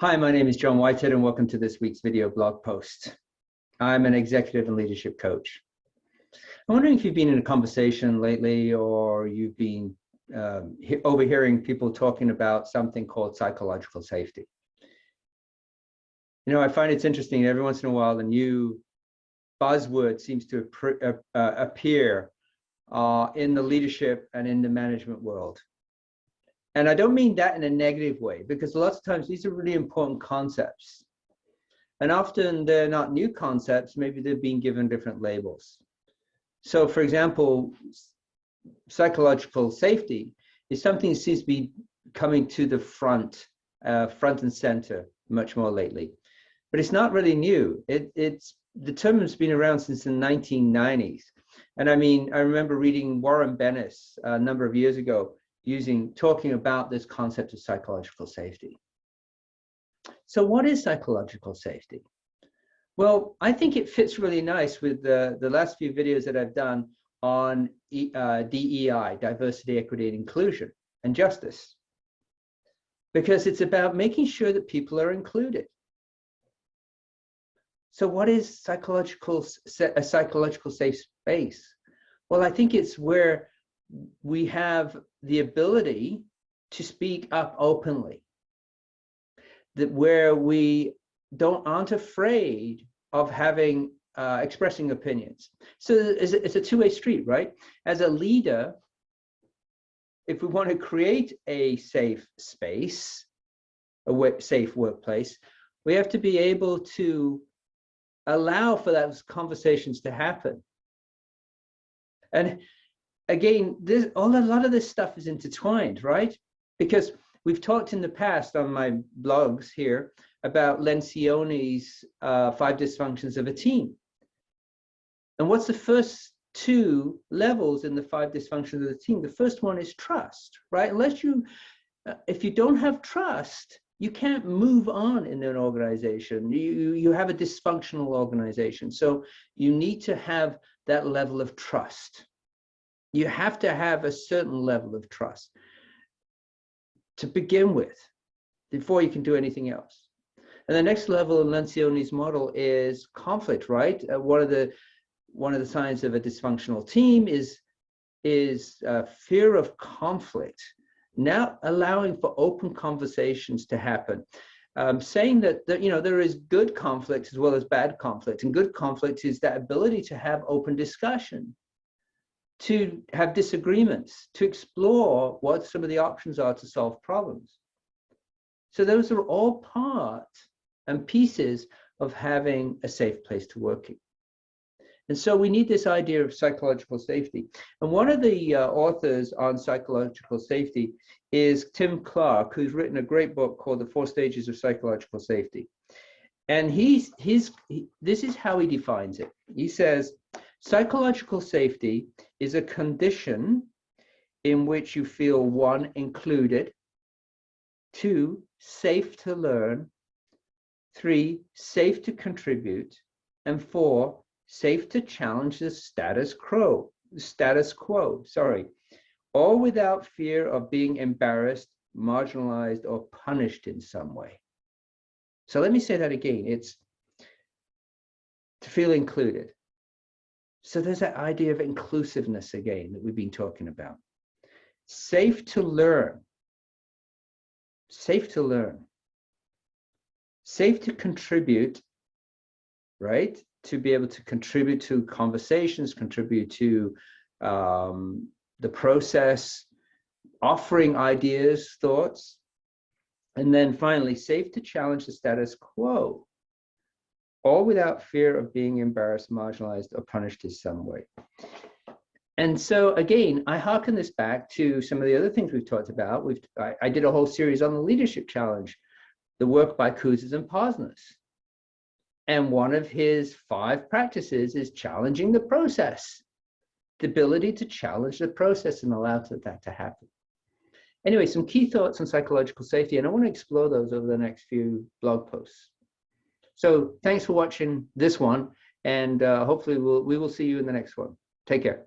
Hi, my name is John Whitehead, and welcome to this week's video blog post. I'm an executive and leadership coach. I'm wondering if you've been in a conversation lately, or you've been overhearing people talking about something called psychological safety. You know, I find it's interesting. Every once in a while, a new buzzword seems to appear in the leadership and in the management world. And I don't mean that in a negative way, because lots of times these are really important concepts. And often they're not new concepts, maybe they've been given different labels. So for example, psychological safety is something that seems to be coming to the front and center much more lately. But it's not really new. The term has been around since the 1990s. And I mean, I remember reading Warren Bennis a number of years ago, talking about this concept of psychological safety. So what is psychological safety? Well, I think it fits really nice with the last few videos that I've done on DEI, diversity, equity, and inclusion, and justice, because it's about making sure that people are included. So what is a psychological safe space? Well, I think it's where we have the ability to speak up openly, where we aren't afraid of expressing opinions. So it's a two-way street, right? As a leader, if we want to create a safe space, safe workplace, we have to be able to allow for those conversations to happen. And again, a lot of this stuff is intertwined, right? Because we've talked in the past on my blogs here about Lencioni's 5 dysfunctions of a team. And what's the first two levels in the 5 dysfunctions of the team? The first one is trust, right? If you don't have trust, you can't move on in an organization. You have a dysfunctional organization. So you need to have that level of trust. You have to have a certain level of trust to begin with before you can do anything else. And the next level in Lencioni's model is conflict, right? One of the signs of a dysfunctional team is fear of conflict. Now allowing for open conversations to happen, saying that there is good conflict as well as bad conflict, and good conflict is that ability to have open discussion, to have disagreements, to explore what some of the options are to solve problems. So those are all part and pieces of having a safe place to work in. And so we need this idea of psychological safety. And one of the authors on psychological safety is Tim Clark, who's written a great book called The 4 Stages of Psychological Safety. And this is how he defines it. He says, psychological safety is a condition in which you feel 1, included, 2, safe to learn, 3, safe to contribute, and 4, safe to challenge the status quo, all without fear of being embarrassed, marginalized, or punished in some way. So let me say that again. It's to feel included. So there's that idea of inclusiveness again that we've been talking about. Safe to learn. Safe to learn. Safe to contribute, right? To be able to contribute to conversations, contribute to the process, offering ideas, thoughts. And then finally, safe to challenge the status quo, all without fear of being embarrassed, marginalized, or punished in some way. And so again, I hearken this back to some of the other things we've talked about. I did a whole series on the leadership challenge, the work by Kouzes and Posner's. And one of his 5 practices is challenging the process, the ability to challenge the process and allow that to happen. Anyway, some key thoughts on psychological safety, and I want to explore those over the next few blog posts. So thanks for watching this one, and hopefully we will see you in the next one. Take care.